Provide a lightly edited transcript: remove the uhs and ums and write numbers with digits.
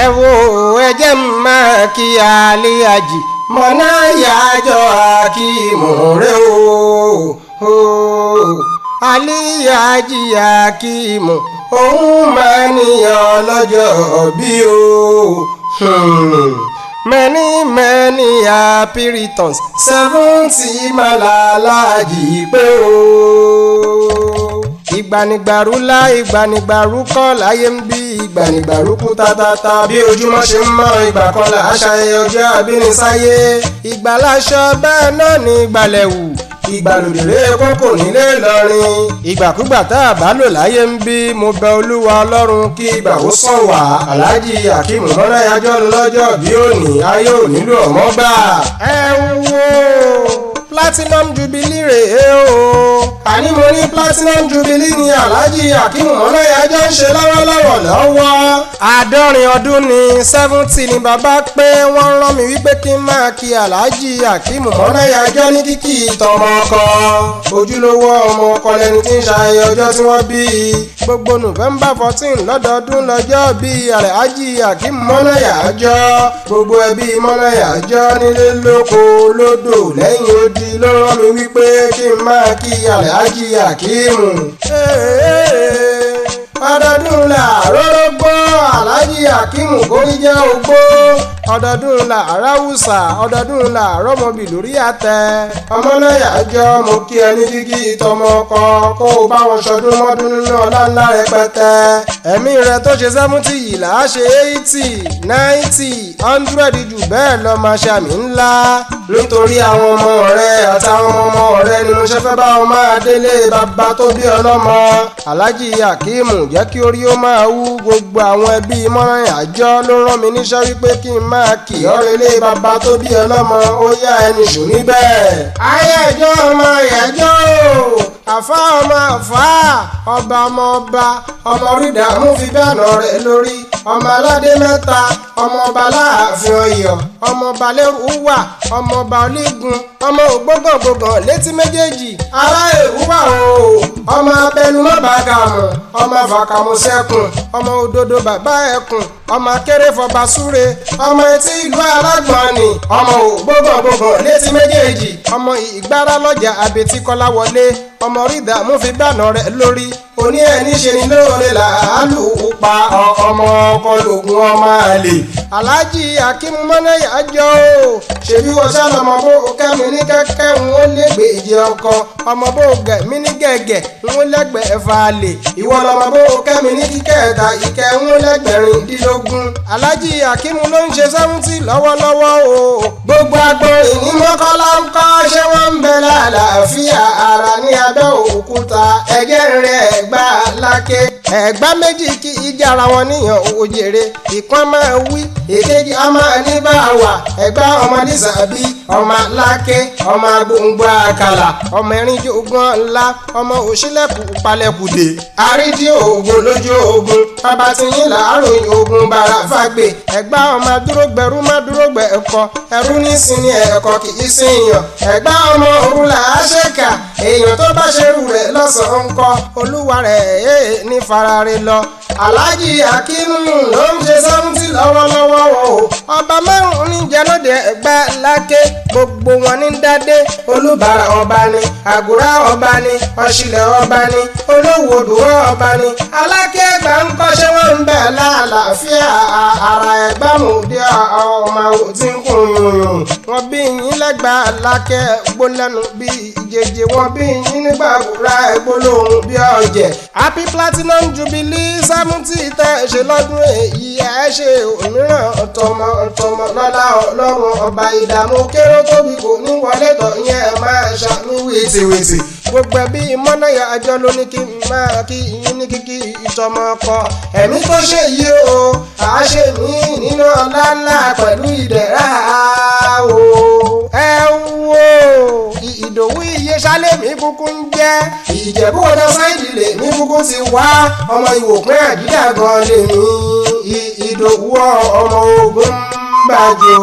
ẹ wo ẹjẹ́ máa kí Àlíhájì Mọ̀náyàjọ́ Akíìmù rẹ o. Àlíhájì Akíìmù òun máa níyàn lọ́jọ́ bí o. Many happy returns 70 Màlàlájì pé o. Ìgbànigbàrú lá ìgbànigbàrú kọ́ láyé ń bí ìgbànigbàrú kú tátátá bí ojúmọ́ ṣe ń mọ́ ìgbà kan là á ṣayẹyẹ ọjọ́ àbínisáyé. Ìgbàláṣọ bẹ́ẹ̀ náà ní ìgbàlẹ̀wù ìgbàlódéré kókò nílé Ìlọrin. Ìgbàkúgbà tá a bá lò láyé ń bí mo bẹ Olúwa Ọlọ́run kí ìgbà ó sàn wá. Alhaji Akíìmù Mọ̀náyàjọ́ lọ́jọ́ bí òní ayé ò nílò ọmọ gbà. Ẹ wo platinum jubilee rèé o. Àní mo ní platinum jubilee ni Alhaji Akíìmù Mọ̀náyàjọ́ ń ṣe lọ́wọ́. 70 ọdún ni 70 ni bàbá pé wọ́n rán mi wípé kí n máa kí Alhaji Akíìmù Mọ̀náyàjọ́ ní kíkì tọmọ ọkọ. Ojúlówó ọmọ ọkọ lẹni tí ń ṣayẹyẹ ọjọ́ tí wọ́n bí. Gbogbo November 14 lọ́dọọdún lọ́jọ́ bí Alhaji Akíìmù Mọ̀náyàjọ́. Gbogbo ẹbí Mọ̀náyàjọ́ nílé lóko lódò lẹ́yìn odi ló rán mi wípé kí n máa kí Alhaji Akíìmù. Ọdọọdún là rórógbó Alhaji Akíìmù kórí jẹ́ ogbó. Ọdọọdún là ráwùsà ọdọọdún là rọ́mọbì lórí àtẹ. Mọ̀náyàjọ́ mo kí ẹni kíkí tọmọ ọkọ kó o bá wọn ṣọdún mọ́dún nínú ọlá ńlá rẹpẹtẹ. Ẹ̀mí rẹ tó ṣe 70 yìí là á ṣe 80 90 100 jù bẹ́ẹ̀ lọ máa ṣàmì ńlá. Nítorí àwọn ọmọ rẹ àtàwọn ọmọ rẹ ni mo ṣe fẹ́ bá wọn máa délé bàbá tó bí ọlọ́mọ. Alhaji Akíìmù jẹ́ kí orí ó máa wú gbogbo àwọn ẹbí Mọ̀náyàjọ́ ló rán mi níṣẹ́ wípé kí n máa kì ọ́ relé bàbá tó bí ọlọ́mọ ó yá ẹni ṣù níbẹ̀. Ayẹ̀jọ́ ọmọ Yàjọ́ àfá ọmọ àfá ọba ọmọ ọba ọmọ orídà mú fi bẹ́ẹ̀nà rẹ̀ lórí ọmọ aládé mẹ́ta ọmọ ọba láàfin Ọ̀yọ́ ọmọ ọba lẹ́rù wà ọmọ ọba olígun ọmọ ògbógàngbògàn létí méjèèjì ará èrú wà o ọmọ abẹnumọ́ bàgàmù ọmọ fàkàmù sẹ́kùn ọmọ òdodo bàbá ẹkùn ọmọ akéré fọba súre ọmọ etí ìlú alágbọ̀nì ọmọ ògbógàngbògàn létí méjèèjì ọmọ ìgbára lọ́jà àbètí kọ́lá wọlé ọmọ orídà mú fi bẹ́ẹ̀nà rẹ̀ lórí oní ẹni ṣe ni lóore làálù pa ọmọ ọkọ lògùn ọmọ àlè. Alhaji Akíìmù Mọ̀náyàjọ́ o ṣèbí wọ́n ṣàlọ́mọ bó kẹ́mi ní kẹ́kẹ́ ń ó lẹ́gbẹ̀ẹ́jì ọkọ ọmọ bó gẹ̀mí ní gẹ̀gẹ̀ ń ó lẹ́gbẹ̀ẹ́ fa àlè ìwọ lọmọ bó kẹ́mi ní kíkẹ́ẹ̀ta ìkẹ́ ń ó lẹ́gbẹ̀rìndínlógún. Alhaji Akíìmù ló ń ṣe 70 lọ́wọ́lọ́wọ́ o. Gbogbo agbórin ní Mọ́kọ́lá ń kọ́ ṣé wọ́n ń bẹ lálàáfíà ara ní Abẹ́òkúta ẹ̀gẹ́ rẹ̀ Ẹ̀gbá Láké. Ẹ̀gbá méjì kí ìjà ara wọn níyàn òjèrè ìkan máa wí èkejì a máa ní bá wà. Ẹ̀gbá ọmọ Lísàbí ọmọ Láké ọmọ Agbóǹgbò Àkàlà ọmọ Ẹ̀rìnjì ogun ńlá ọmọ Òṣìlẹ̀kù Palẹ̀kùdé. Àrídì ogun lójú ogun bàbá ti yín làáròyìn ogun bàrà fàgbé. Ẹ̀gbá ọmọ dúrógbẹ̀rú má dúrógbẹ̀ ẹ̀kọ́ ẹ̀rú ní sinmi ẹ̀kọ́ kì í sèèyàn. Ẹ̀gbá ọmọ òru là á ṣèkà èèyàn tó bá ṣerú rẹ̀ lọ́sàn-án ń kọ́ olúwa rẹ̀ ní farare lọ. Alhaji Akíìmù ló ń ṣe 70 lọ́wọ́lọ́wọ́ o. Ọba márùn-ún ní jẹ́lódé Ẹ̀gbá Láké gbogbo wọn ní dádé. Olúbàrà ọba ni Àgùrá ọba ni Ọ̀ṣìlẹ̀ ọba ni Olówòdù ọba ni. Aláké Ẹ̀gbá ń kọ́ṣẹ́ wọn ń bẹ̀ lálàáfíà ara Ẹ̀gbá mòdì ọmọ tí ń kùn yùnyùn. Wọ́n bí yín lẹ́gbà Láké gbólẹ́nu bí ìjẹjẹ wọ́n bí yín nígbà Àgùrá ẹgbólóhùn bí ọ̀jẹ̀. Happy platinum jubilee 70 tẹ́ ṣe lọ́dún èyí ẹ ṣe òmíràn tọmọ lọ́lá Ọlọ́run ọba ìdààmú kéré tóbi kò ní wọlé tọ̀ yẹn máa ṣàmì wètèwètè. Gbogbo ẹbí Mọ̀náyàjọ́ ló ní kí n máa kí yín ní kíkí ìtọ́mọ ọkọ. Ẹ̀mí tó ṣe yìí o àṣẹ mi nínú ọlá ńlá pẹ̀lú ìdẹ̀ra o. Ẹ wo Ìdòwú Iyèṣálẹ́mí kúkú ń jẹ́ Ìjẹ̀bú Ọ̀dọ̀ sáìdì lèmi kúkú ti wá ọmọ Ìwòpín Àjídà gan lèmi Ìdòwú ọmọ Ògúnbàjò.